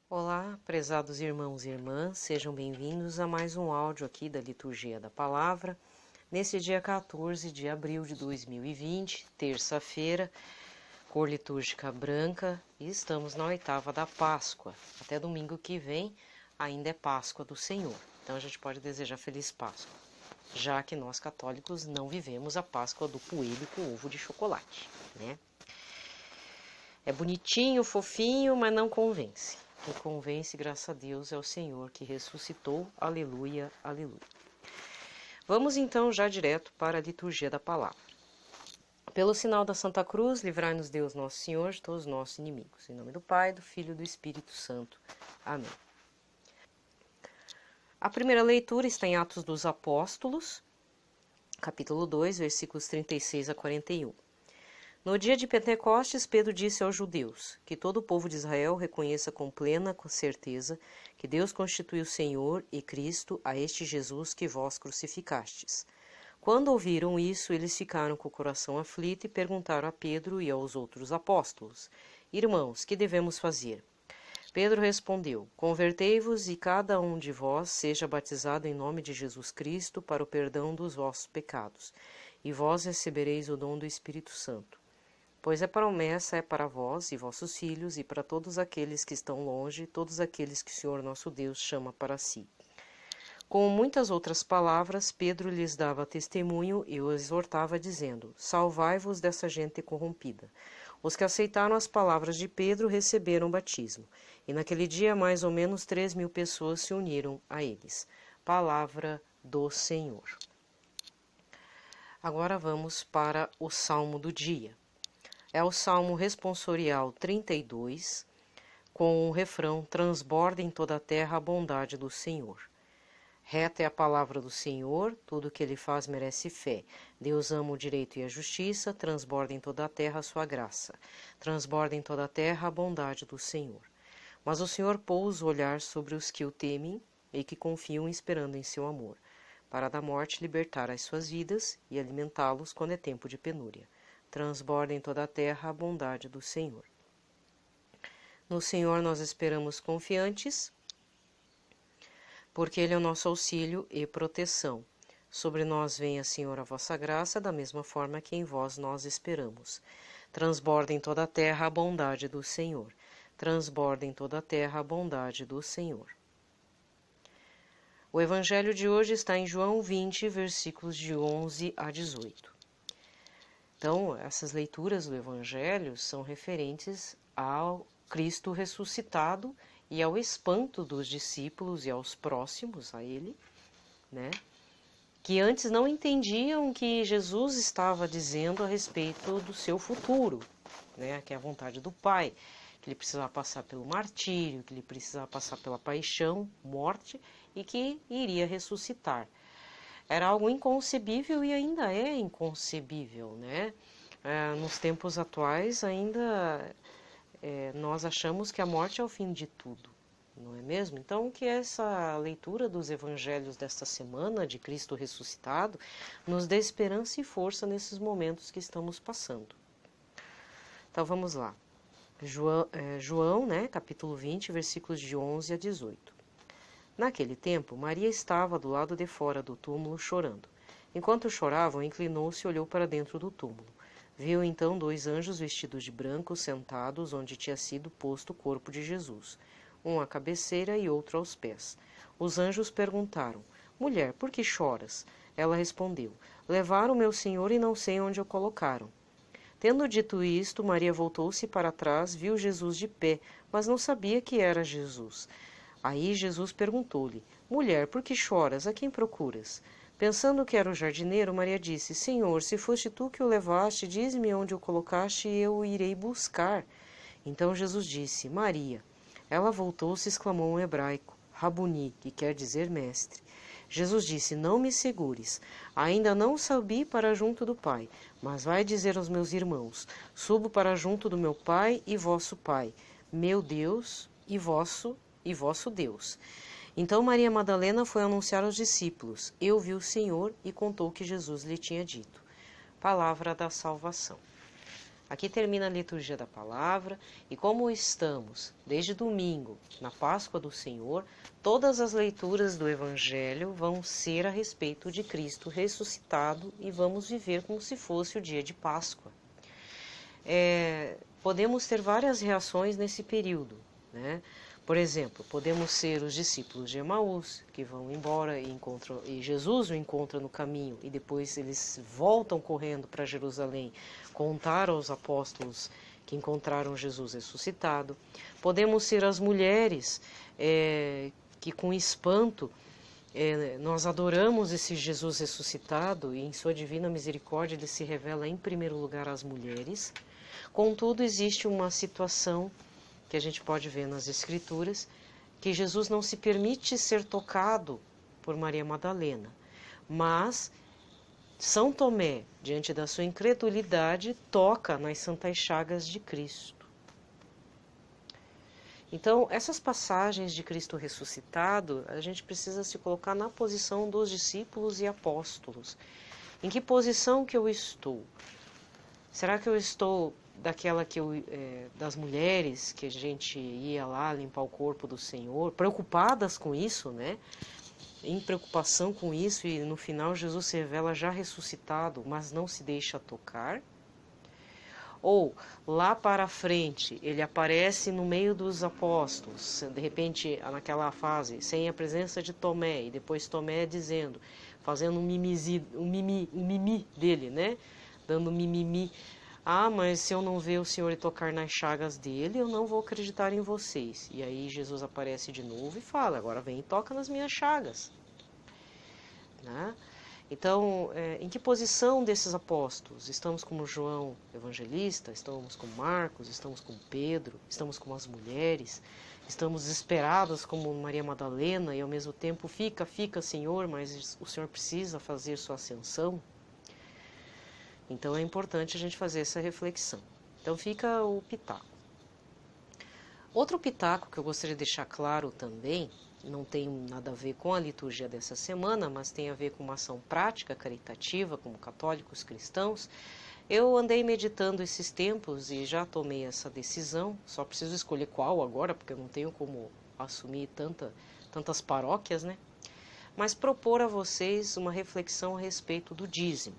Olá, prezados irmãos e irmãs, sejam bem-vindos a mais um áudio aqui da Liturgia da Palavra, nesse dia 14 de abril de 2020, terça-feira, cor litúrgica branca, e estamos na oitava da Páscoa. Até domingo que vem ainda é Páscoa do Senhor, então a gente pode desejar Feliz Páscoa, já que nós católicos não vivemos a Páscoa do coelho com ovo de chocolate, né? É bonitinho, fofinho, mas não convence. O que convence, graças a Deus, é o Senhor que ressuscitou. Aleluia, aleluia. Vamos então já direto para a liturgia da palavra. Pelo sinal da Santa Cruz, livrai-nos Deus Nosso Senhor de todos os nossos inimigos. Em nome do Pai, do Filho e do Espírito Santo. Amém. A primeira leitura está em Atos dos Apóstolos, capítulo 2, versículos 36 a 41. No dia de Pentecostes, Pedro disse aos judeus que todo o povo de Israel reconheça com plena certeza que Deus constituiu Senhor e Cristo a este Jesus que vós crucificastes. Quando ouviram isso, eles ficaram com o coração aflito e perguntaram a Pedro e aos outros apóstolos: Irmãos, que devemos fazer? Pedro respondeu: Convertei-vos e cada um de vós seja batizado em nome de Jesus Cristo para o perdão dos vossos pecados, e vós recebereis o dom do Espírito Santo. Pois a promessa é para vós e vossos filhos e para todos aqueles que estão longe, todos aqueles que o Senhor nosso Deus chama para si. Com muitas outras palavras, Pedro lhes dava testemunho e os exortava, dizendo: Salvai-vos dessa gente corrompida. Os que aceitaram as palavras de Pedro receberam o batismo, e naquele dia mais ou menos 3.000 pessoas se uniram a eles. Palavra do Senhor. Agora vamos para o Salmo do dia. É o Salmo responsorial 32, com o refrão: Transborda em toda a terra a bondade do Senhor. Reta é a palavra do Senhor, tudo o que ele faz merece fé. Deus ama o direito e a justiça, transborda em toda a terra a sua graça. Transborda em toda a terra a bondade do Senhor. Mas o Senhor pousa o olhar sobre os que o temem e que confiam esperando em seu amor, para da morte libertar as suas vidas e alimentá-los quando é tempo de penúria. Transborda em toda a terra a bondade do Senhor. No Senhor nós esperamos confiantes, porque Ele é o nosso auxílio e proteção. Sobre nós venha, Senhor, a vossa graça, da mesma forma que em vós nós esperamos. Transborda em toda a terra a bondade do Senhor. Transborda em toda a terra a bondade do Senhor. O Evangelho de hoje está em João 20, versículos de 11 a 18. Então, essas leituras do Evangelho são referentes ao Cristo ressuscitado e ao espanto dos discípulos e aos próximos a ele, né? Que antes não entendiam o que Jesus estava dizendo a respeito do seu futuro, né? Que é a vontade do Pai, que ele precisava passar pelo martírio, que ele precisava passar pela paixão, morte e que iria ressuscitar. Era algo inconcebível e ainda é inconcebível, né? Nos tempos atuais ainda nós achamos que a morte é o fim de tudo, não é mesmo? Então que essa leitura dos evangelhos desta semana de Cristo ressuscitado nos dê esperança e força nesses momentos que estamos passando. Então vamos lá. João, né, capítulo 20, versículos de 11 a 18. Naquele tempo, Maria estava do lado de fora do túmulo chorando. Enquanto choravam, inclinou-se e olhou para dentro do túmulo. Viu então 2 anjos vestidos de branco sentados onde tinha sido posto o corpo de Jesus, um à cabeceira e outro aos pés. Os anjos perguntaram: Mulher, por que choras? Ela respondeu: Levaram meu Senhor e não sei onde o colocaram. Tendo dito isto, Maria voltou-se para trás, viu Jesus de pé, mas não sabia que era Jesus. Aí Jesus perguntou-lhe: Mulher, por que choras? A quem procuras? Pensando que era o jardineiro, Maria disse: Senhor, se foste tu que o levaste, dize-me onde o colocaste e eu o irei buscar. Então Jesus disse: Maria. Ela voltou-se e exclamou em hebraico: Rabuni, que quer dizer mestre. Jesus disse: Não me segures. Ainda não subi para junto do Pai, mas vai dizer aos meus irmãos: Subo para junto do meu Pai e vosso Pai, meu Deus e vosso Deus. Então Maria Madalena foi anunciar aos discípulos: Eu vi o Senhor, e contou o que Jesus lhe tinha dito. Palavra da salvação. Aqui termina a liturgia da palavra e como estamos desde domingo na Páscoa do Senhor, todas as leituras do Evangelho vão ser a respeito de Cristo ressuscitado e vamos viver como se fosse o dia de Páscoa. Podemos ter várias reações nesse período, né? Por exemplo, podemos ser os discípulos de Emaús, que vão embora e Jesus o encontra no caminho e depois eles voltam correndo para Jerusalém contar aos apóstolos que encontraram Jesus ressuscitado. Podemos ser as mulheres que com espanto nós adoramos esse Jesus ressuscitado e em sua divina misericórdia ele se revela em primeiro lugar às mulheres. Contudo, existe uma situação que a gente pode ver nas Escrituras, que Jesus não se permite ser tocado por Maria Madalena, mas São Tomé, diante da sua incredulidade, toca nas santas chagas de Cristo. Então, essas passagens de Cristo ressuscitado, a gente precisa se colocar na posição dos discípulos e apóstolos. Em que posição que eu estou? Será que eu estou daquela das mulheres que a gente ia lá limpar o corpo do Senhor, preocupadas com isso, né? Em preocupação com isso e no final Jesus se revela já ressuscitado, mas não se deixa tocar? Ou lá para frente ele aparece no meio dos apóstolos, de repente naquela fase, sem a presença de Tomé, e depois Tomé dizendo, fazendo um mimi dele, né? Dando mimimi. Ah, mas se eu não ver o Senhor e tocar nas chagas dele, eu não vou acreditar em vocês. E aí Jesus aparece de novo e fala, agora vem e toca nas minhas chagas. Né? Então, em que posição desses apóstolos? Estamos como João Evangelista? Estamos como Marcos? Estamos como Pedro? Estamos como as mulheres? Estamos desesperadas como Maria Madalena e ao mesmo tempo fica, Senhor, mas o Senhor precisa fazer sua ascensão? Então é importante a gente fazer essa reflexão. Então fica o pitaco. Outro pitaco que eu gostaria de deixar claro também, não tem nada a ver com a liturgia dessa semana, mas tem a ver com uma ação prática, caritativa, como católicos cristãos. Eu andei meditando esses tempos e já tomei essa decisão, só preciso escolher qual agora, porque eu não tenho como assumir tantas paróquias, né? Mas propor a vocês uma reflexão a respeito do dízimo.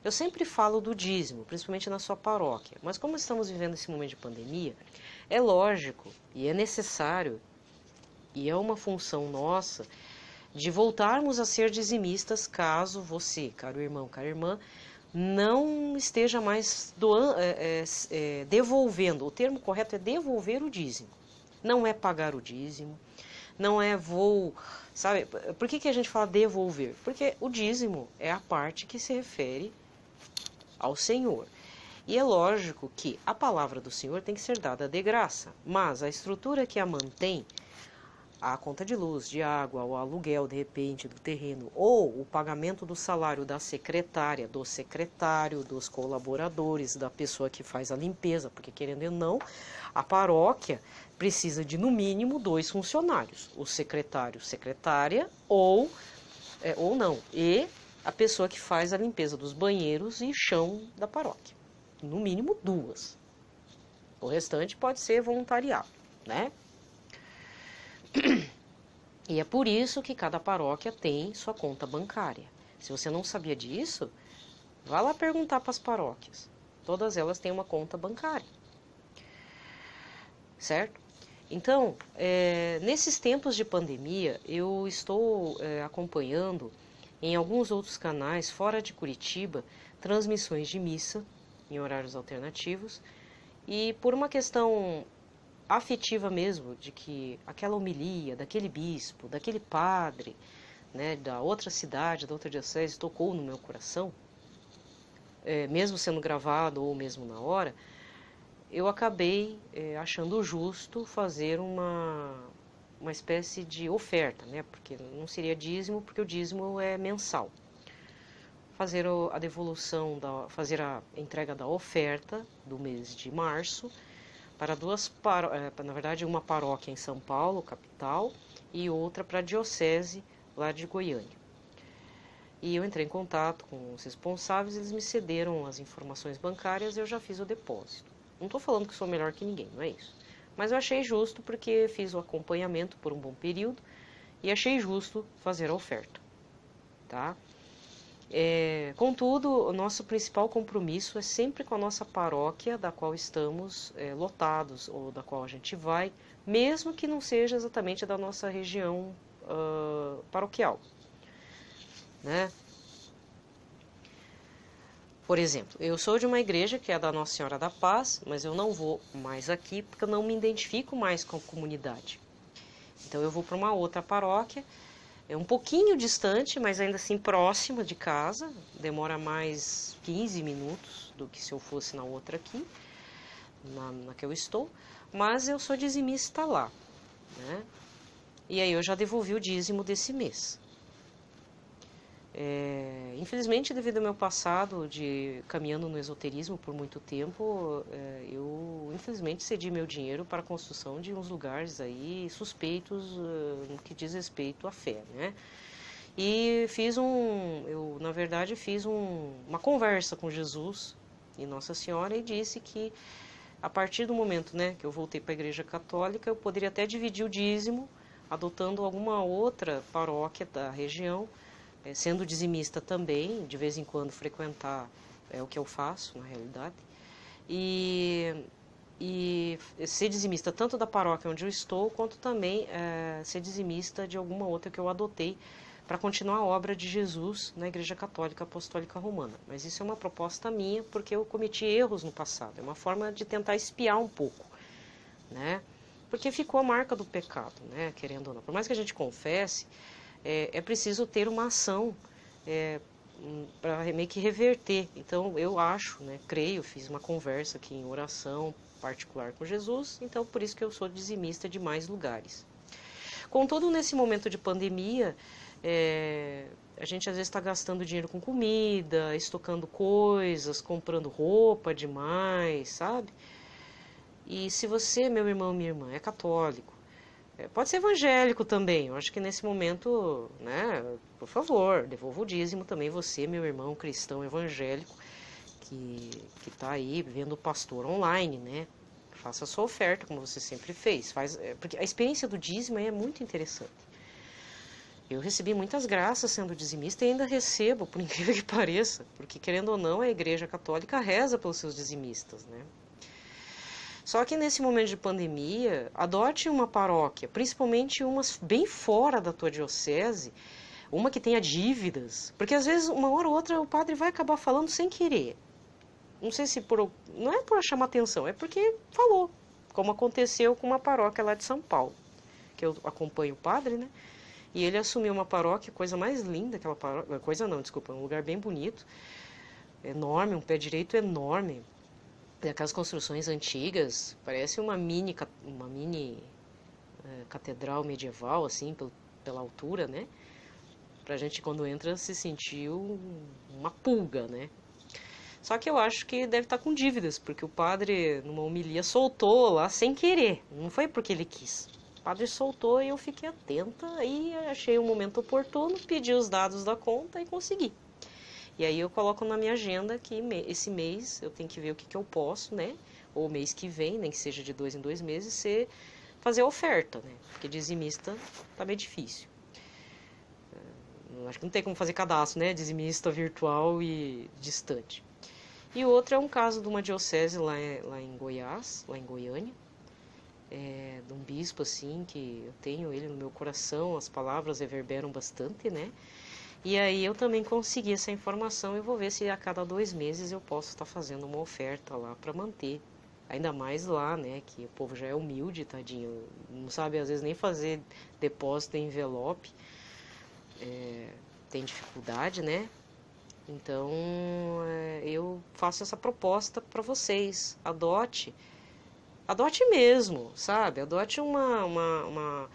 Eu sempre falo do dízimo, principalmente na sua paróquia, mas como estamos vivendo esse momento de pandemia, é lógico e é necessário, e é uma função nossa, de voltarmos a ser dizimistas caso você, caro irmão, cara irmã, não esteja mais devolvendo. O termo correto é devolver o dízimo. Não é pagar o dízimo, não é sabe? Por que a gente fala devolver? Porque o dízimo é a parte que se refere ao Senhor. E é lógico que a palavra do Senhor tem que ser dada de graça, mas a estrutura que a mantém, a conta de luz, de água, o aluguel de repente do terreno, ou o pagamento do salário da secretária, do secretário, dos colaboradores, da pessoa que faz a limpeza, porque querendo ou não, a paróquia precisa de no mínimo 2 funcionários, o secretário, secretária ou não, e a pessoa que faz a limpeza dos banheiros e chão da paróquia. No mínimo 2. O restante pode ser voluntariado, né? E é por isso que cada paróquia tem sua conta bancária. Se você não sabia disso, vá lá perguntar para as paróquias. Todas elas têm uma conta bancária. Certo? Então, nesses tempos de pandemia, eu estou acompanhando em alguns outros canais, fora de Curitiba, transmissões de missa em horários alternativos, e por uma questão afetiva mesmo, de que aquela homilia daquele bispo, daquele padre, né, da outra cidade, da outra diocese, tocou no meu coração, mesmo sendo gravado ou mesmo na hora, eu acabei achando justo fazer uma espécie de oferta, né? Porque não seria dízimo, porque o dízimo é mensal. Fazer a devolução, fazer a entrega da oferta do mês de março para na verdade uma paróquia em São Paulo, capital, e outra para a diocese lá de Goiânia. E eu entrei em contato com os responsáveis, eles me cederam as informações bancárias e eu já fiz o depósito. Não estou falando que sou melhor que ninguém, não é isso. Mas eu achei justo porque fiz o acompanhamento por um bom período e achei justo fazer a oferta, tá? Contudo, o nosso principal compromisso é sempre com a nossa paróquia, da qual estamos lotados, ou da qual a gente vai, mesmo que não seja exatamente da nossa região paroquial, né? Por exemplo, eu sou de uma igreja que é da Nossa Senhora da Paz, mas eu não vou mais aqui porque eu não me identifico mais com a comunidade. Então eu vou para uma outra paróquia, é um pouquinho distante, mas ainda assim próxima de casa, demora mais 15 minutos do que se eu fosse na outra aqui, na que eu estou, mas eu sou dizimista lá, né? E aí eu já devolvi o dízimo desse mês. Infelizmente, devido ao meu passado de caminhando no esoterismo por muito tempo, eu infelizmente cedi meu dinheiro para a construção de uns lugares aí suspeitos no que diz respeito à fé, né? E eu na verdade fiz uma conversa com Jesus e Nossa Senhora e disse que a partir do momento, né, que eu voltei para a Igreja Católica, eu poderia até dividir o dízimo adotando alguma outra paróquia da região, sendo dizimista também, de vez em quando frequentar é o que eu faço, na realidade, e ser dizimista tanto da paróquia onde eu estou, quanto também ser dizimista de alguma outra que eu adotei para continuar a obra de Jesus na Igreja Católica Apostólica Romana. Mas isso é uma proposta minha, porque eu cometi erros no passado, é uma forma de tentar espiar um pouco, né? Porque ficou a marca do pecado, né? Querendo ou não. Por mais que a gente confesse, é preciso ter uma ação para meio que reverter. Então, eu acho, né, creio, fiz uma conversa aqui em oração particular com Jesus, então por isso que eu sou dizimista de mais lugares. Contudo, nesse momento de pandemia, a gente às vezes está gastando dinheiro com comida, estocando coisas, comprando roupa demais, sabe? E se você, meu irmão, minha irmã, é católico, pode ser evangélico também. Eu acho que nesse momento, né, por favor, devolva o dízimo também você, meu irmão cristão evangélico, que está aí vendo o pastor online, né? Faça a sua oferta, como você sempre fez. Porque a experiência do dízimo é muito interessante. Eu recebi muitas graças sendo dizimista e ainda recebo, por incrível que pareça, porque querendo ou não, a Igreja Católica reza pelos seus dizimistas, né? Só que nesse momento de pandemia, adote uma paróquia, principalmente umas bem fora da tua diocese, uma que tenha dívidas, porque às vezes uma hora ou outra o padre vai acabar falando sem querer. Não sei se não é por chamar atenção, é porque falou, como aconteceu com uma paróquia lá de São Paulo, que eu acompanho o padre, né? E ele assumiu uma paróquia, coisa mais linda, aquela paróquia, coisa não, desculpa, um lugar bem bonito, enorme, um pé direito enorme, aquelas construções antigas, parece uma mini catedral medieval, assim, pela altura, né? Pra gente, quando entra, se sentiu uma pulga, né? Só que eu acho que deve estar com dívidas, porque o padre, numa homilia, soltou lá sem querer, não foi porque ele quis. O padre soltou e eu fiquei atenta, e achei um momento oportuno, pedi os dados da conta e consegui. E aí eu coloco na minha agenda que esse mês eu tenho que ver o que eu posso, né? Ou mês que vem, nem que seja de 2 em 2 meses, fazer a oferta, né? Porque dizimista tá meio difícil. Acho que não tem como fazer cadastro, né? Dizimista virtual e distante. E o outro é um caso de uma diocese lá em Goiás, lá em Goiânia, de um bispo, assim, que eu tenho ele no meu coração, as palavras reverberam bastante, né? E aí eu também consegui essa informação e vou ver se a cada 2 meses eu posso estar fazendo uma oferta lá para manter. Ainda mais lá, né, que o povo já é humilde, tadinho, não sabe às vezes nem fazer depósito em envelope, tem dificuldade, né? Então eu faço essa proposta para vocês, adote mesmo, sabe? Adote uma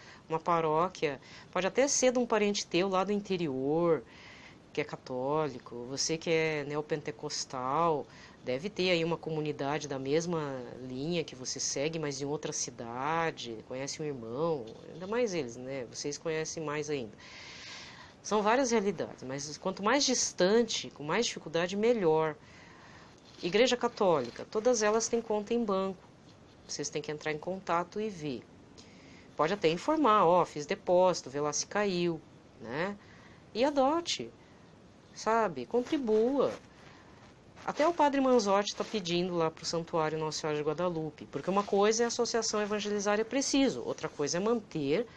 paróquia, pode até ser de um parente teu lá do interior, que é católico, você que é neopentecostal, deve ter aí uma comunidade da mesma linha que você segue, mas em outra cidade, conhece um irmão, ainda mais eles, né? Vocês conhecem mais ainda. São várias realidades, mas quanto mais distante, com mais dificuldade, melhor. Igreja Católica, todas elas têm conta em banco. Vocês têm que entrar em contato e ver. Pode até informar, ó, fiz depósito, vê lá se caiu, né? E adote, sabe? Contribua. Até o Padre Manzotti está pedindo lá para o Santuário Nossa Senhora de Guadalupe, porque uma coisa é a Associação Evangelizária Preciso, outra coisa é manter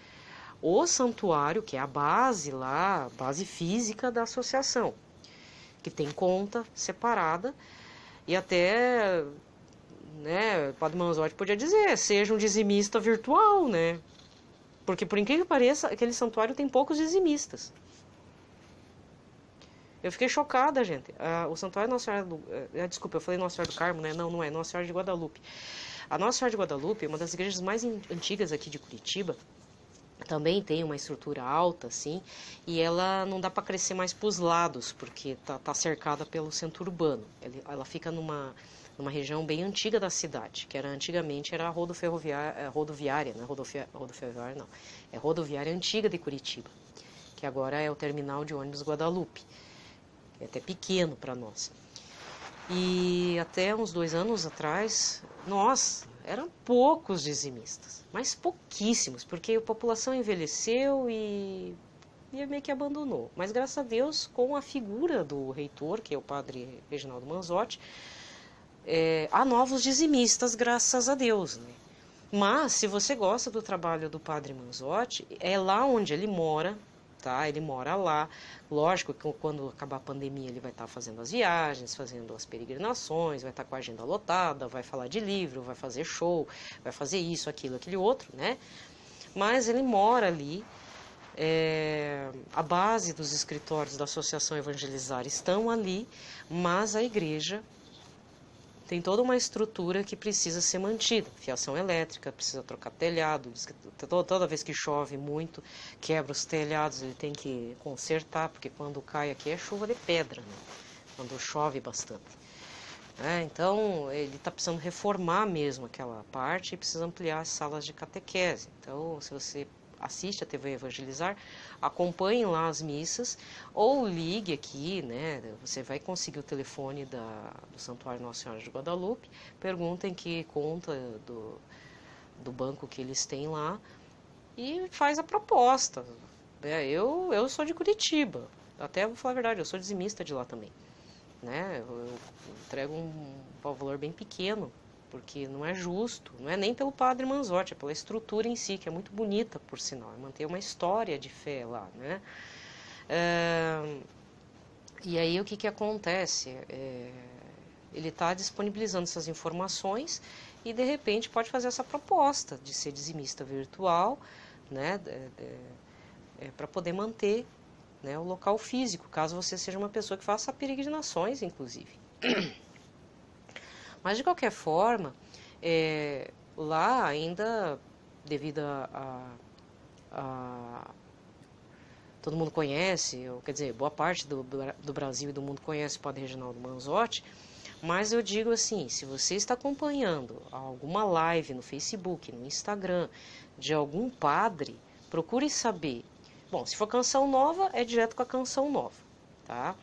o santuário, que é a base lá, a base física da associação, que tem conta separada e até, né, o Padre Manzotti podia dizer, seja um dizimista virtual, né? Porque, por incrível que pareça, aquele santuário tem poucos dizimistas. Eu fiquei chocada, gente. O Santuário Nossa Senhora do... desculpa, eu falei Nossa Senhora do Carmo, né? Não, não é. Nossa Senhora de Guadalupe. A Nossa Senhora de Guadalupe é uma das igrejas mais antigas aqui de Curitiba. Também tem uma estrutura alta, assim, e ela não dá para crescer mais para os lados, porque tá cercada pelo centro urbano. Ela fica numa região bem antiga da cidade, que antigamente era a rodoviária, né? Rodoviária não. É rodoviária antiga de Curitiba, que agora é o terminal de ônibus Guadalupe. É até pequeno para nós. E até uns 2 anos atrás, nossa, eram poucos dizimistas, mas pouquíssimos, porque a população envelheceu e meio que abandonou. Mas graças a Deus, com a figura do reitor, que é o padre Reginaldo Manzotti, há novos dizimistas, graças a Deus, né? Mas, se você gosta do trabalho do padre Manzotti, é lá onde ele mora, tá? Ele mora lá. Lógico que quando acabar a pandemia ele vai estar fazendo as viagens, fazendo as peregrinações, vai estar com a agenda lotada, vai falar de livro, vai fazer show, vai fazer isso, aquilo, aquele outro, né? Mas ele mora ali, a base dos escritórios da Associação Evangelizar estão ali, mas a igreja tem toda uma estrutura que precisa ser mantida. Fiação elétrica, precisa trocar telhado, toda vez que chove muito, quebra os telhados, ele tem que consertar, porque quando cai aqui é chuva de pedra, né? Quando chove bastante. Então, ele está precisando reformar mesmo aquela parte e precisa ampliar as salas de catequese. Então, se você assiste a TV Evangelizar, acompanhe lá as missas ou ligue aqui, né? Você vai conseguir o telefone do Santuário Nossa Senhora de Guadalupe, perguntem que conta do banco que eles têm lá e faz a proposta. Eu sou de Curitiba, até vou falar a verdade, eu sou dizimista de lá também, né? Eu entrego um valor bem pequeno, porque não é justo, não é nem pelo padre Manzotti, é pela estrutura em si, que é muito bonita, por sinal, é manter uma história de fé lá, né? E aí o que acontece? Ele está disponibilizando essas informações e, de repente, pode fazer essa proposta de ser dizimista virtual, né? Para poder manter, né, o local físico, caso você seja uma pessoa que faça peregrinações, inclusive. Mas, de qualquer forma, lá ainda, devido todo mundo conhece, quer dizer, boa parte do Brasil e do mundo conhece o padre Reginaldo Manzotti, mas eu digo assim, se você está acompanhando alguma live no Facebook, no Instagram, de algum padre, procure saber. Bom, se for canção nova, é direto com a canção nova, tá?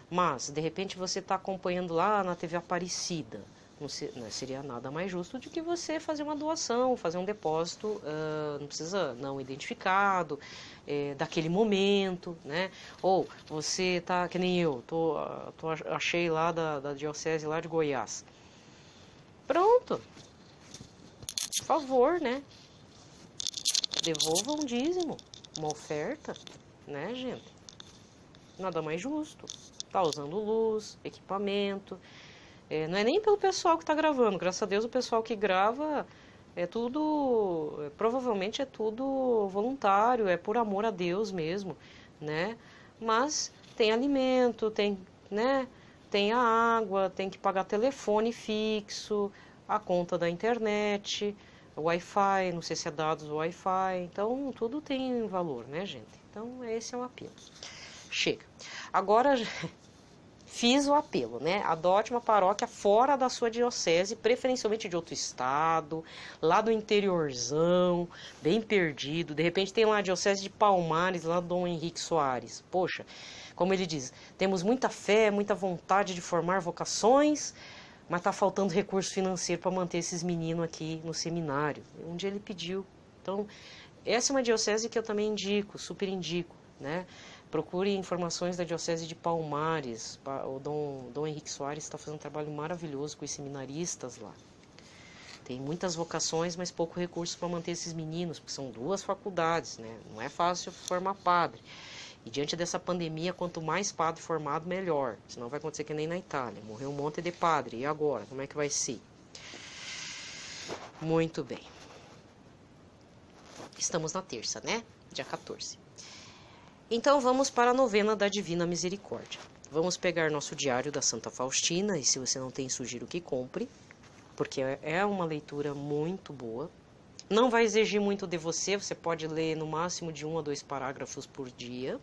Mas, de repente, você está acompanhando lá na TV Aparecida. Não seria nada mais justo do que você fazer uma doação, fazer um depósito, não precisa não identificado, daquele momento, né? Ou você tá, que nem eu, achei lá da diocese lá de Goiás. Pronto. Por favor, né? Devolva um dízimo, uma oferta, né, gente? Nada mais justo. Tá usando luz, equipamento. Não é nem pelo pessoal que está gravando, graças a Deus o pessoal que grava provavelmente é tudo voluntário, é por amor a Deus mesmo, né? Mas tem alimento, né? Tem a água, tem que pagar telefone fixo, a conta da internet, o Wi-Fi, não sei se é dados do Wi-Fi, então tudo tem valor, né, gente? Então esse é o apelo. Chega. Agora... fiz o apelo, né? Adote uma paróquia fora da sua diocese, preferencialmente de outro estado, lá do interiorzão, bem perdido. De repente tem lá a diocese de Palmares, lá do Dom Henrique Soares. Poxa, como ele diz, temos muita fé, muita vontade de formar vocações, mas está faltando recurso financeiro para manter esses meninos aqui no seminário. Um dia ele pediu. Então, essa é uma diocese que eu também indico, super indico, né? Procure informações da Diocese de Palmares. O Dom Henrique Soares está fazendo um trabalho maravilhoso com os seminaristas lá. Tem muitas vocações, mas pouco recurso para manter esses meninos, porque são 2 faculdades, né? Não é fácil formar padre. E diante dessa pandemia, quanto mais padre formado, melhor. Senão vai acontecer que nem na Itália. Morreu um monte de padre. E agora? Como é que vai ser? Muito bem. Estamos na terça, né? Dia 14. Então vamos para a novena da Divina Misericórdia. Vamos pegar nosso diário da Santa Faustina, e se você não tem, sugiro que compre, porque é uma leitura muito boa. Não vai exigir muito de você, você pode ler no máximo de 1 a 2 parágrafos por dia.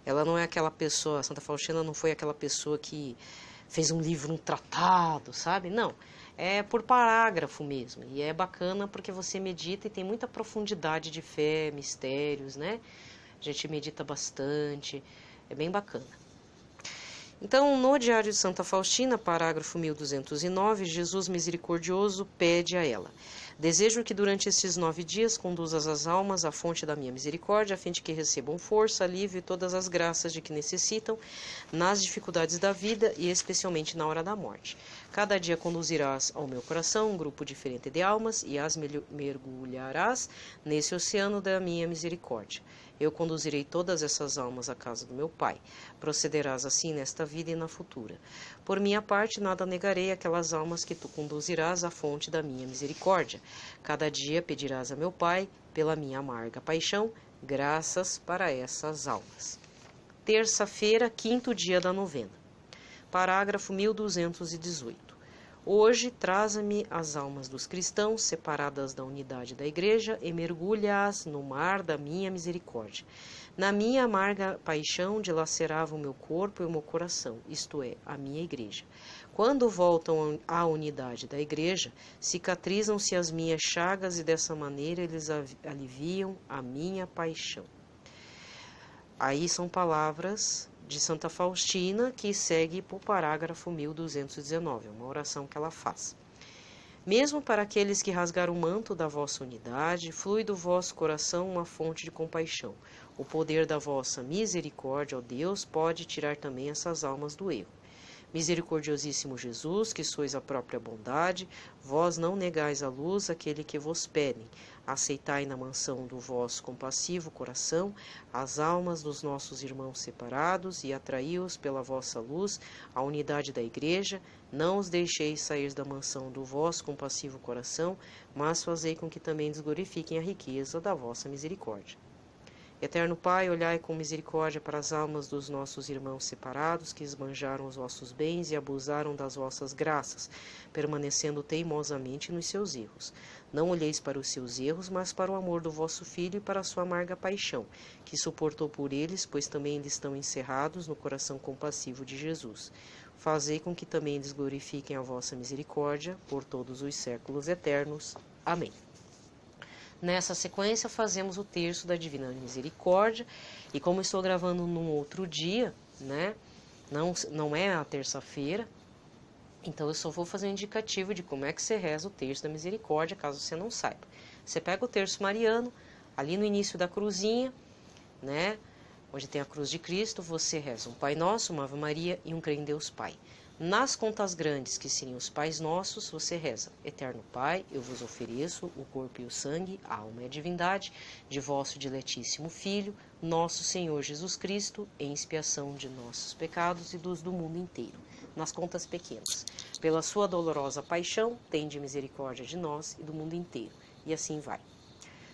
Ela não é aquela pessoa, a Santa Faustina não foi aquela pessoa que fez um livro, um tratado, sabe? Não, é por parágrafo mesmo, e é bacana porque você medita e tem muita profundidade de fé, mistérios, né? A gente medita bastante, é bem bacana. Então, no Diário de Santa Faustina, parágrafo 1209, Jesus misericordioso pede a ela: desejo que durante estes 9 dias conduzas as almas à fonte da minha misericórdia, a fim de que recebam força, alívio e todas as graças de que necessitam nas dificuldades da vida e especialmente na hora da morte. Cada dia conduzirás ao meu coração um grupo diferente de almas e as mergulharás nesse oceano da minha misericórdia. Eu conduzirei todas essas almas à casa do meu Pai. Procederás assim nesta vida e na futura. Por minha parte, nada negarei aquelas almas que tu conduzirás à fonte da minha misericórdia. Cada dia pedirás a meu Pai, pela minha amarga paixão, graças para essas almas. Terça-feira, 5º dia da novena. Parágrafo 1218. Hoje, traza-me as almas dos cristãos separadas da unidade da Igreja e mergulha-as no mar da minha misericórdia. Na minha amarga paixão dilacerava o meu corpo e o meu coração, isto é, a minha Igreja. Quando voltam à unidade da Igreja, cicatrizam-se as minhas chagas e dessa maneira eles aliviam a minha paixão. Aí são palavras de Santa Faustina, que segue para o parágrafo 1219, uma oração que ela faz. Mesmo para aqueles que rasgaram o manto da vossa unidade, flui do vosso coração uma fonte de compaixão. O poder da vossa misericórdia, ó Deus, pode tirar também essas almas do erro. Misericordiosíssimo Jesus, que sois a própria bondade, vós não negais a luz àquele que vos pedem. Aceitai na mansão do vosso compassivo coração as almas dos nossos irmãos separados e atraí-os pela vossa luz à unidade da Igreja. Não os deixeis sair da mansão do vosso compassivo coração, mas fazei com que também desglorifiquem a riqueza da vossa misericórdia. Eterno Pai, olhai com misericórdia para as almas dos nossos irmãos separados, que esbanjaram os vossos bens e abusaram das vossas graças, permanecendo teimosamente nos seus erros. Não olheis para os seus erros, mas para o amor do vosso Filho e para a sua amarga paixão, que suportou por eles, pois também eles estão encerrados no coração compassivo de Jesus. Fazei com que também desglorifiquem a vossa misericórdia por todos os séculos eternos. Amém. Nessa sequência, fazemos o terço da Divina Misericórdia, e como estou gravando num outro dia, né, não é a terça-feira, então eu só vou fazer um indicativo de como é que você reza o terço da Misericórdia, caso você não saiba. Você pega o terço mariano, ali no início da cruzinha, né, onde tem a cruz de Cristo, você reza um Pai Nosso, uma Ave Maria e um Crê em Deus Pai. Nas contas grandes, que seriam os Pais Nossos, você reza: Eterno Pai, eu vos ofereço o corpo e o sangue, a alma e a divindade de vosso diletíssimo Filho, nosso Senhor Jesus Cristo, em expiação de nossos pecados e dos do mundo inteiro. Nas contas pequenas, pela sua dolorosa paixão, tende misericórdia de nós e do mundo inteiro. E assim vai.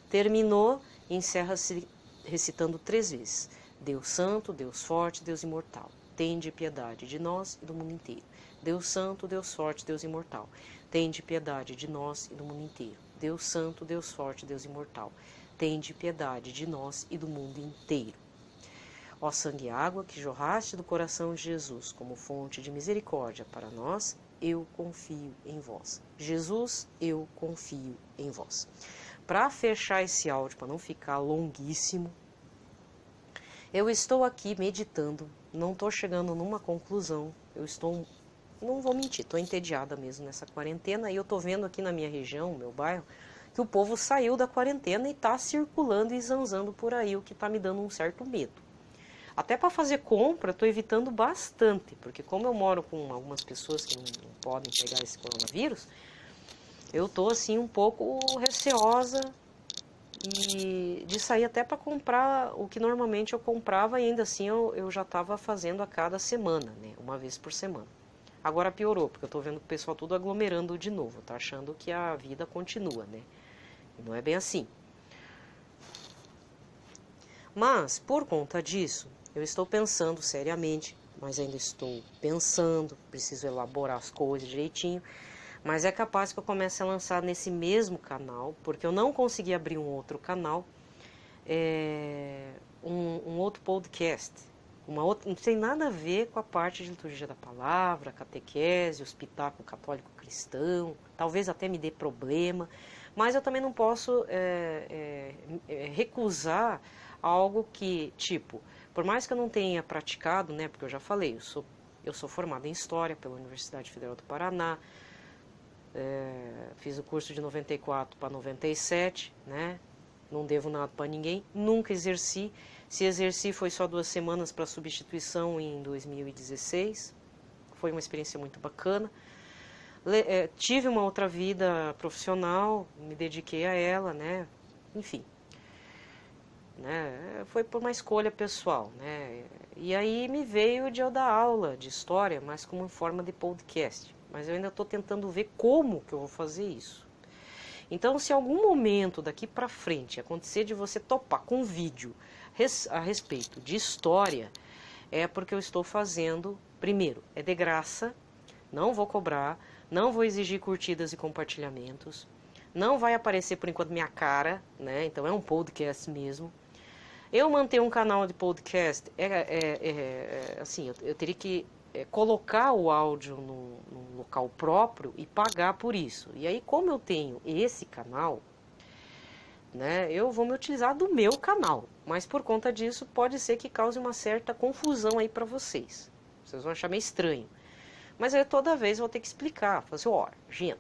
Terminou, encerra-se recitando 3 vezes: Deus Santo, Deus Forte, Deus Imortal, tende piedade de nós e do mundo inteiro. Deus Santo, Deus Forte, Deus Imortal, tende piedade de nós e do mundo inteiro. Deus Santo, Deus Forte, Deus Imortal, tende piedade de nós e do mundo inteiro. Ó sangue e água que jorraste do coração de Jesus como fonte de misericórdia para nós, eu confio em vós. Jesus, eu confio em vós. Para fechar esse áudio, para não ficar longuíssimo, eu estou aqui meditando, não estou chegando numa conclusão, não vou mentir, estou entediada mesmo nessa quarentena e eu estou vendo aqui na minha região, no meu bairro, que o povo saiu da quarentena e está circulando e zanzando por aí, o que está me dando um certo medo. Até para fazer compra, estou evitando bastante, porque como eu moro com algumas pessoas que não podem pegar esse coronavírus, eu estou assim um pouco receosa de sair até para comprar o que normalmente eu comprava e ainda assim eu já estava fazendo a cada semana, né? Uma vez por semana. Agora piorou, porque eu estou vendo o pessoal tudo aglomerando de novo, tá achando que a vida continua, né? E não é bem assim. Mas, por conta disso, eu estou pensando seriamente, mas ainda estou pensando, preciso elaborar as coisas direitinho, mas é capaz que eu comece a lançar nesse mesmo canal, porque eu não consegui abrir um outro canal, um outro podcast, não tem nada a ver com a parte de liturgia da palavra, catequese, o espetáculo católico cristão, talvez até me dê problema, mas eu também não posso recusar algo que, tipo, por mais que eu não tenha praticado, né, porque eu já falei, eu sou formada em História pela Universidade Federal do Paraná, fiz o curso de 94 para 97, né, não devo nada para ninguém, nunca exerci, se exerci foi só 2 semanas para substituição em 2016, foi uma experiência muito bacana. Tive uma outra vida profissional, me dediquei a ela, né, enfim. Né, foi por uma escolha pessoal, né, e aí me veio de eu dar aula de história, mas como forma de podcast, mas eu ainda estou tentando ver como que eu vou fazer isso. Então, se algum momento daqui para frente acontecer de você topar com um vídeo a respeito de história, é porque eu estou fazendo, primeiro, é de graça, não vou cobrar, não vou exigir curtidas e compartilhamentos, não vai aparecer por enquanto minha cara, né, então é um podcast mesmo. Eu manter um canal de podcast, assim, eu teria que colocar o áudio num local próprio e pagar por isso. E aí, como eu tenho esse canal, né, eu vou me utilizar do meu canal. Mas por conta disso, pode ser que cause uma certa confusão aí para vocês. Vocês vão achar meio estranho. Mas eu toda vez vou ter que explicar. Falar assim, ó, gente,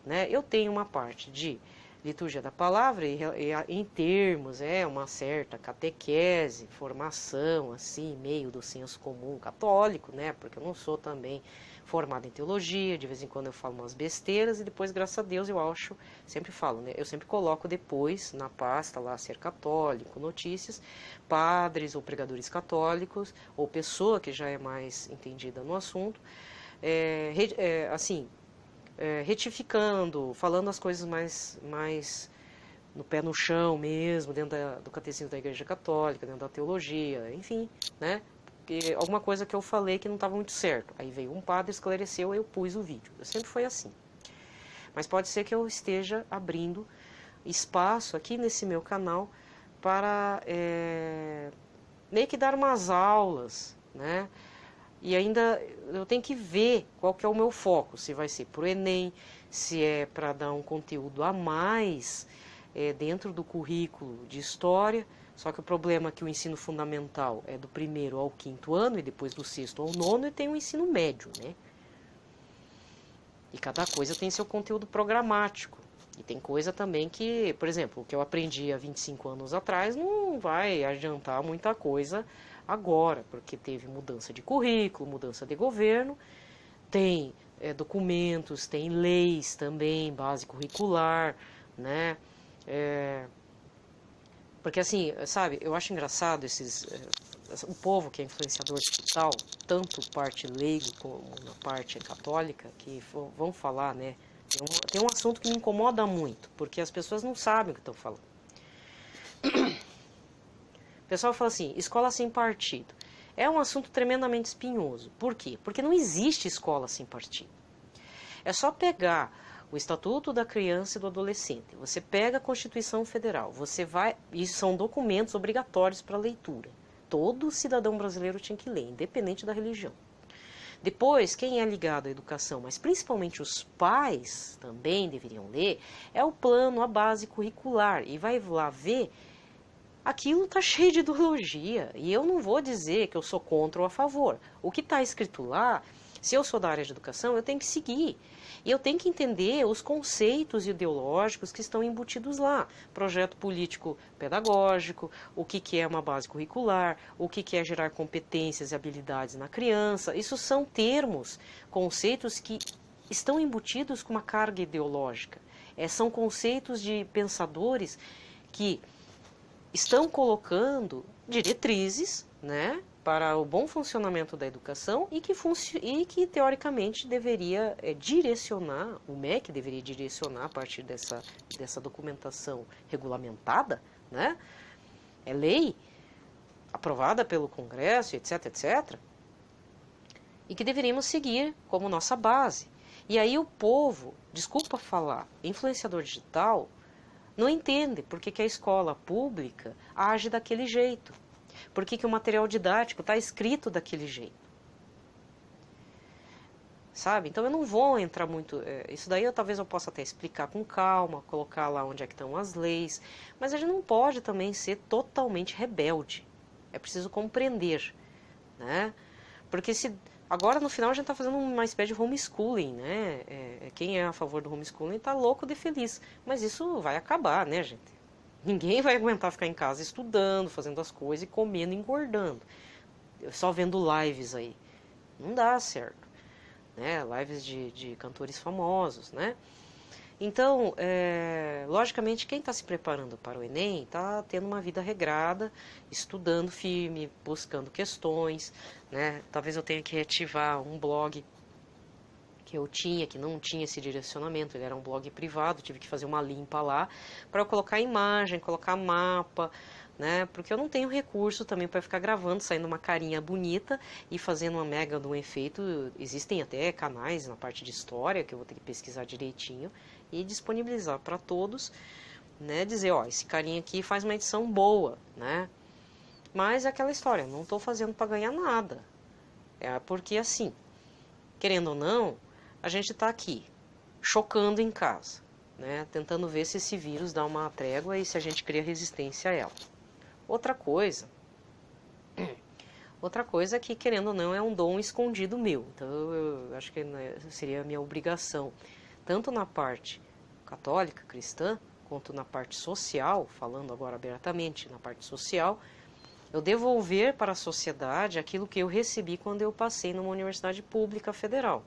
né, eu tenho uma parte de liturgia da palavra e em termos, uma certa catequese, formação, assim, meio do senso comum católico, né, porque eu não sou também formado em teologia, de vez em quando eu falo umas besteiras e depois, graças a Deus, eu acho, sempre falo, né, eu sempre coloco depois na pasta lá, ser católico, notícias, padres ou pregadores católicos, ou pessoa que já é mais entendida no assunto, assim, retificando, falando as coisas mais no pé no chão mesmo, dentro do catecismo da Igreja Católica, dentro da teologia, enfim, né? Porque alguma coisa que eu falei que não estava muito certo. Aí veio um padre, esclareceu, aí eu pus o vídeo. Sempre foi assim. Mas pode ser que eu esteja abrindo espaço aqui nesse meu canal para meio que dar umas aulas, né? E ainda eu tenho que ver qual que é o meu foco, se vai ser para o Enem, se é para dar um conteúdo a mais dentro do currículo de História, só que o problema é que o ensino fundamental é do 1º ao 5º ano, e depois do 6º ao 9º, e tem o ensino médio, né? E cada coisa tem seu conteúdo programático. E tem coisa também que, por exemplo, o que eu aprendi há 25 anos atrás não vai adiantar muita coisa agora, porque teve mudança de currículo, mudança de governo, tem documentos, tem leis também, base curricular, né? Porque assim, sabe, eu acho engraçado o povo que é influenciador digital, tanto parte leigo como na parte católica, que vão falar, né? Tem um assunto que me incomoda muito, porque as pessoas não sabem o que estão falando. O pessoal fala assim, escola sem partido. É um assunto tremendamente espinhoso. Por quê? Porque não existe escola sem partido. É só pegar o Estatuto da Criança e do Adolescente, você pega a Constituição Federal, você vai, e são documentos obrigatórios para leitura, todo cidadão brasileiro tinha que ler, independente da religião. Depois, quem é ligado à educação, mas principalmente os pais também deveriam ler, é o plano, a base curricular. E vai lá ver, aquilo está cheio de ideologia. E eu não vou dizer que eu sou contra ou a favor. O que está escrito lá, se eu sou da área de educação, eu tenho que seguir. E eu tenho que entender os conceitos ideológicos que estão embutidos lá. Projeto político pedagógico, o que é uma base curricular, o que é gerar competências e habilidades na criança. Isso são termos, conceitos que estão embutidos com uma carga ideológica. São conceitos de pensadores que estão colocando diretrizes, né, para o bom funcionamento da educação e que teoricamente deveria direcionar, o MEC deveria direcionar a partir dessa documentação regulamentada, né? É lei aprovada pelo Congresso, etc, etc, e que deveríamos seguir como nossa base. E aí o povo, desculpa falar, influenciador digital, não entende por que a escola pública age daquele jeito. Por que o material didático está escrito daquele jeito? Sabe? Então eu não vou entrar muito... isso daí talvez eu possa até explicar com calma, colocar lá onde é que estão as leis, mas a gente não pode também ser totalmente rebelde. É preciso compreender, né? Porque se... Agora no final a gente está fazendo uma espécie de homeschooling, né? Quem é a favor do homeschooling está louco de feliz. Mas isso vai acabar, né, gente? Ninguém vai aguentar ficar em casa estudando, fazendo as coisas e comendo e engordando. Só vendo lives aí. Não dá certo. Né? Lives de cantores famosos, né? Então, logicamente, quem está se preparando para o Enem está tendo uma vida regrada, estudando firme, buscando questões, né? Talvez eu tenha que reativar um blog que eu tinha, que não tinha esse direcionamento, ele era um blog privado, tive que fazer uma limpa lá, para eu colocar imagem, colocar mapa, né, porque eu não tenho recurso também para ficar gravando, saindo uma carinha bonita e fazendo uma mega de um efeito. Existem até canais na parte de história, que eu vou ter que pesquisar direitinho, e disponibilizar para todos, né, dizer, ó, esse carinha aqui faz uma edição boa, né, mas é aquela história, não estou fazendo para ganhar nada, porque assim, querendo ou não, a gente está aqui, chocando em casa, né? Tentando ver se esse vírus dá uma trégua e se a gente cria resistência a ela. Outra coisa é que, querendo ou não, é um dom escondido meu. Então, eu acho que seria a minha obrigação, tanto na parte católica, cristã, quanto na parte social, falando agora abertamente na parte social, eu devolver para a sociedade aquilo que eu recebi quando eu passei numa universidade pública federal.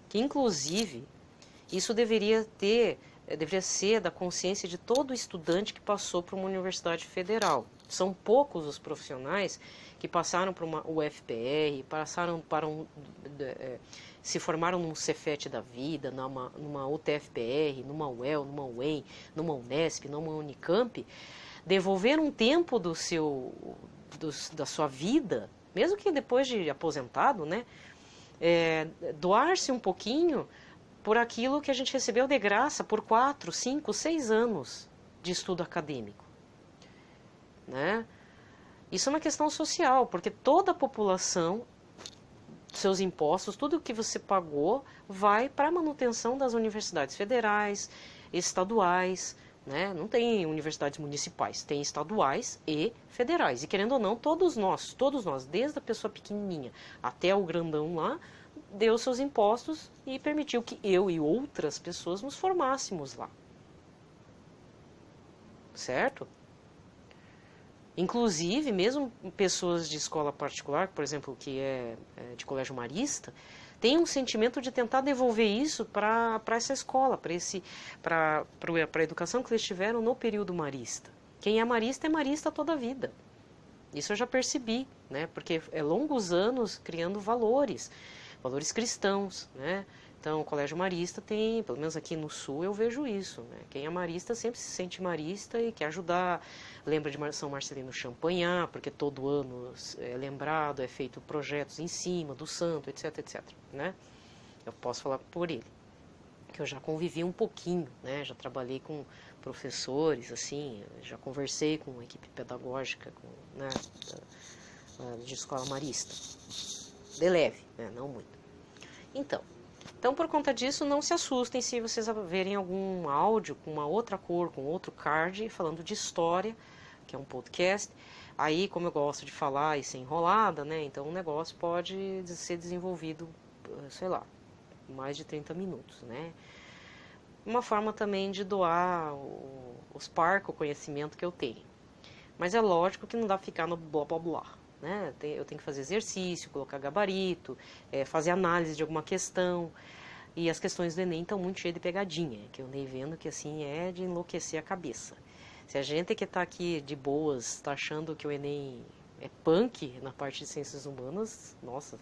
Que, inclusive, isso deveria ser da consciência de todo estudante que passou por uma universidade federal. São poucos os profissionais que passaram por uma UFPR, passaram para se formaram num Cefet da vida, numa UTFPR, numa UEL, numa UEM, numa Unesp, numa Unicamp, devolver um tempo da sua vida, mesmo que depois de aposentado, né? Doar-se um pouquinho por aquilo que a gente recebeu de graça por 4, 5, 6 anos de estudo acadêmico, né? Isso é uma questão social, porque toda a população, seus impostos, tudo o que você pagou, vai para a manutenção das universidades federais, estaduais, né? Não tem universidades municipais, tem estaduais e federais. E querendo ou não, todos nós, desde a pessoa pequenininha até o grandão lá, deu seus impostos e permitiu que eu e outras pessoas nos formássemos lá. Certo? Inclusive, mesmo pessoas de escola particular, por exemplo, que é de colégio marista, tem um sentimento de tentar devolver isso para essa escola, para a educação que eles tiveram no período marista. Quem é marista toda a vida. Isso eu já percebi, né? Porque é longos anos criando valores cristãos, né? Então, o colégio marista tem, pelo menos aqui no sul eu vejo isso, né? Quem é marista sempre se sente marista e quer ajudar, lembra de São Marcelino Champagnat, porque todo ano é lembrado, é feito projetos em cima do santo, etc, etc, né? Eu posso falar por ele, que eu já convivi um pouquinho, né? Já trabalhei com professores, assim, já conversei com a equipe pedagógica, né, de escola marista, de leve, né, não muito. Então, por conta disso, não se assustem se vocês verem algum áudio com uma outra cor, com outro card, falando de história, que é um podcast. Aí, como eu gosto de falar e ser enrolada, né, então o negócio pode ser desenvolvido, sei lá, mais de 30 minutos, né. Uma forma também de doar os parcos, o conhecimento que eu tenho. Mas é lógico que não dá pra ficar no blá blá blá, né? Eu tenho que fazer exercício, colocar gabarito, fazer análise de alguma questão. E as questões do Enem estão muito cheias de pegadinha, que eu andei vendo que assim é de enlouquecer a cabeça. Se a gente que está aqui de boas está achando que o Enem é punk na parte de ciências humanas, nossa.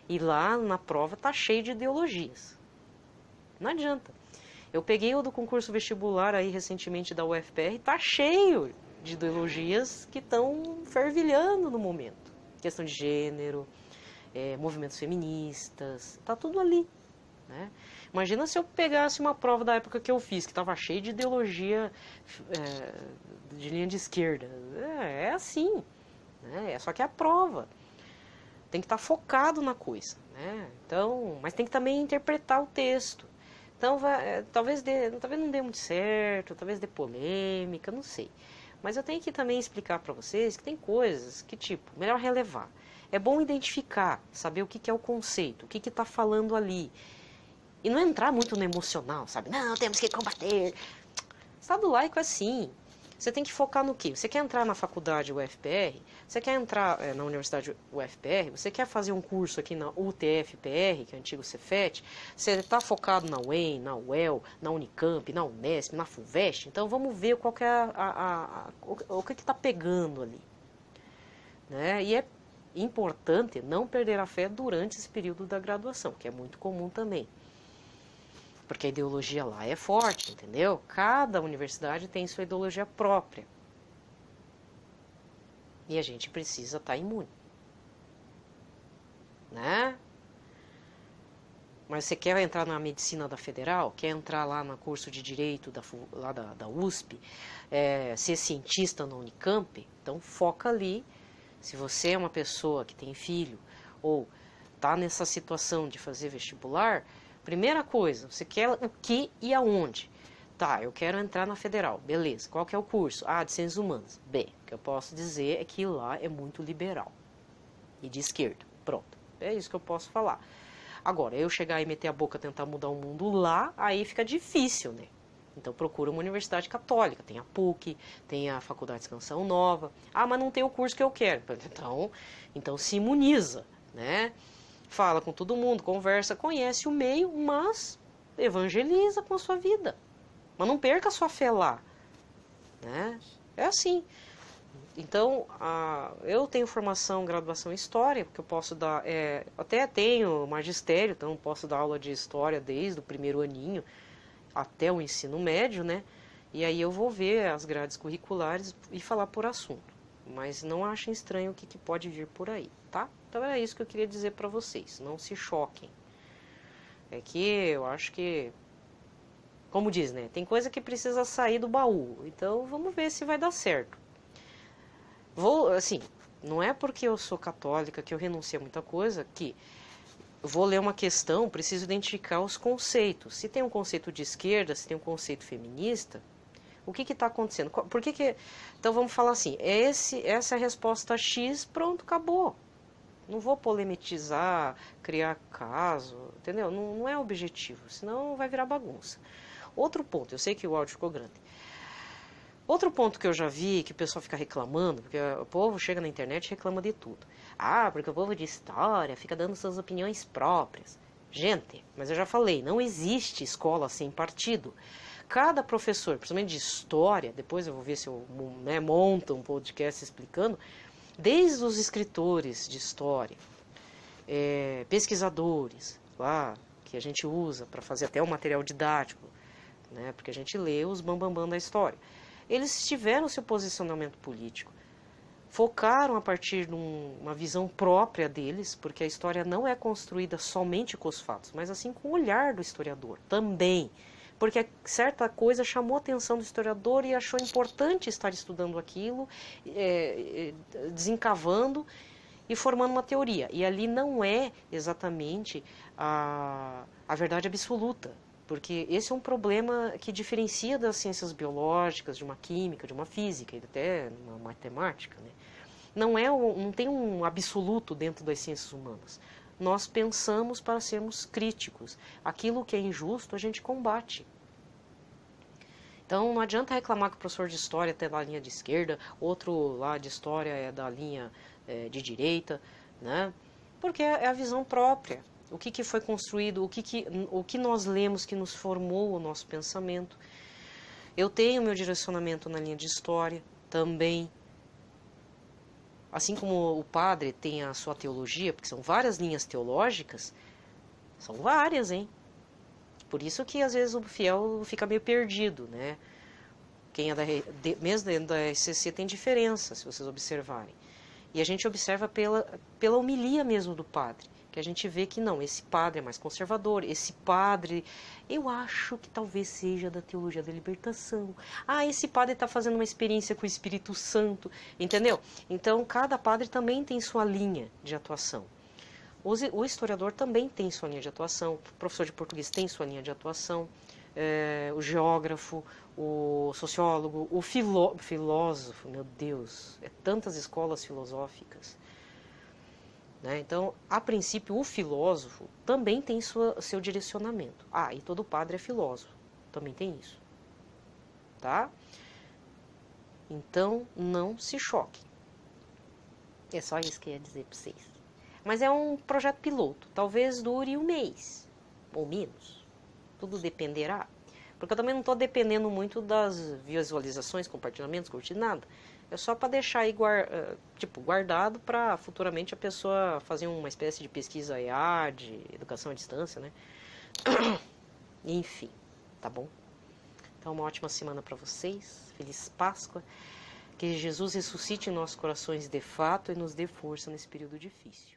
E lá na prova tá cheio de ideologias. Não adianta. Eu peguei o do concurso vestibular aí recentemente da UFPR, tá cheio de ideologias que estão fervilhando no momento. Questão de gênero, movimentos feministas, tá tudo ali. Né? Imagina se eu pegasse uma prova da época que eu fiz, que estava cheio de ideologia de linha de esquerda. É assim. Né? Só que é a prova. Tem que estar focado na coisa. Né? Então, mas tem que também interpretar o texto. Então, talvez não dê muito certo, talvez dê polêmica, não sei. Mas eu tenho que também explicar para vocês que tem coisas que, tipo, melhor relevar. É bom identificar, saber o que é o conceito, o que está falando ali. E não entrar muito no emocional, sabe? Não, temos que combater. Estado laico é assim. Você tem que focar no quê? Você quer entrar na faculdade UFPR? Você quer entrar na universidade UFPR? Você quer fazer um curso aqui na UTFPR, que é o antigo Cefet? Você está focado na UEM, na UEL, na Unicamp, na Unesp, na FUVEST? Então vamos ver qual que é o que está pegando ali. Né? E é importante não perder a fé durante esse período da graduação, que é muito comum também. Porque a ideologia lá é forte, entendeu? Cada universidade tem sua ideologia própria. E a gente precisa estar imune. Né? Mas você quer entrar na medicina da Federal? Quer entrar lá no curso de Direito lá da USP? Ser cientista na Unicamp? Então foca ali. Se você é uma pessoa que tem filho ou está nessa situação de fazer vestibular... Primeira coisa, você quer o que e aonde? Tá, eu quero entrar na Federal, beleza. Qual que é o curso? De Ciências Humanas. Bem, o que eu posso dizer é que lá é muito liberal e de esquerda. Pronto, é isso que eu posso falar. Agora, eu chegar e meter a boca, tentar mudar o mundo lá, aí fica difícil, né? Então procura uma universidade católica, tem a PUC, tem a Faculdade de Canção Nova. Mas não tem o curso que eu quero. Então se imuniza, né? Fala com todo mundo, conversa, conhece o meio, mas evangeliza com a sua vida. Mas não perca a sua fé lá. Né? É assim. Então, eu tenho formação, graduação em História, porque eu posso dar... até tenho magistério, então posso dar aula de História desde o primeiro aninho até o ensino médio, né? E aí eu vou ver as grades curriculares e falar por assunto. Mas não achem estranho o que pode vir por aí, tá? Então era isso que eu queria dizer para vocês. Não se choquem. É que eu acho que, como diz, né? Tem coisa que precisa sair do baú. Então vamos ver se vai dar certo. Assim, não é porque eu sou católica que eu renuncio a muita coisa que eu vou ler uma questão, preciso identificar os conceitos. Se tem um conceito de esquerda, se tem um conceito feminista... O que está acontecendo? Então vamos falar assim, essa é a resposta X, pronto, acabou. Não vou polemizar, criar caso, entendeu? Não é objetivo, senão vai virar bagunça. Outro ponto, eu sei que o áudio ficou grande. Outro ponto que eu já vi, que o pessoal fica reclamando, porque o povo chega na internet e reclama de tudo. Porque o povo de história fica dando suas opiniões próprias. Gente, mas eu já falei, não existe escola sem partido. Cada professor, principalmente de história, depois eu vou ver se eu monto um podcast explicando, desde os escritores de história, pesquisadores, lá, que a gente usa para fazer até o material didático, né, porque a gente lê os bambambam da história. Eles tiveram seu posicionamento político, focaram a partir de uma visão própria deles, porque a história não é construída somente com os fatos, mas assim com o olhar do historiador também. porque certa coisa chamou a atenção do historiador e achou importante estar estudando aquilo, desencavando e formando uma teoria. E ali não é exatamente a verdade absoluta, porque esse é um problema que diferencia das ciências biológicas, de uma química, de uma física e até uma matemática, né? Não tem um absoluto dentro das ciências humanas. Nós pensamos para sermos críticos. Aquilo que é injusto, a gente combate. Então, não adianta reclamar que o professor de história é da linha de esquerda, outro lá de história é da linha de direita, né? Porque é a visão própria. O que foi construído, o que nós lemos que nos formou o nosso pensamento. Eu tenho meu direcionamento na linha de história também. Assim como o padre tem a sua teologia, porque são várias linhas teológicas, são várias, hein? Por isso que às vezes o fiel fica meio perdido, né? Quem é mesmo dentro da SCC tem diferença, se vocês observarem. E a gente observa pela homilia mesmo do padre, que a gente vê que não, esse padre é mais conservador, esse padre, eu acho que talvez seja da teologia da libertação. Ah, esse padre está fazendo uma experiência com o Espírito Santo, entendeu? Então, cada padre também tem sua linha de atuação. O historiador também tem sua linha de atuação, o professor de português tem sua linha de atuação, o geógrafo, o sociólogo, o filósofo, meu Deus, tantas escolas filosóficas. Né? Então, a princípio, o filósofo também tem seu direcionamento. Ah, e todo padre é filósofo, também tem isso. Tá? Então, não se choquem. É só isso que eu ia dizer para vocês. Mas é um projeto piloto, talvez dure um mês, ou menos. Tudo dependerá. Porque eu também não estou dependendo muito das visualizações, compartilhamentos, curtir nada. É só para deixar aí guardado para futuramente a pessoa fazer uma espécie de pesquisa EAD, educação à distância, né? Enfim, tá bom? Então, uma ótima semana para vocês. Feliz Páscoa. Que Jesus ressuscite em nossos corações de fato e nos dê força nesse período difícil.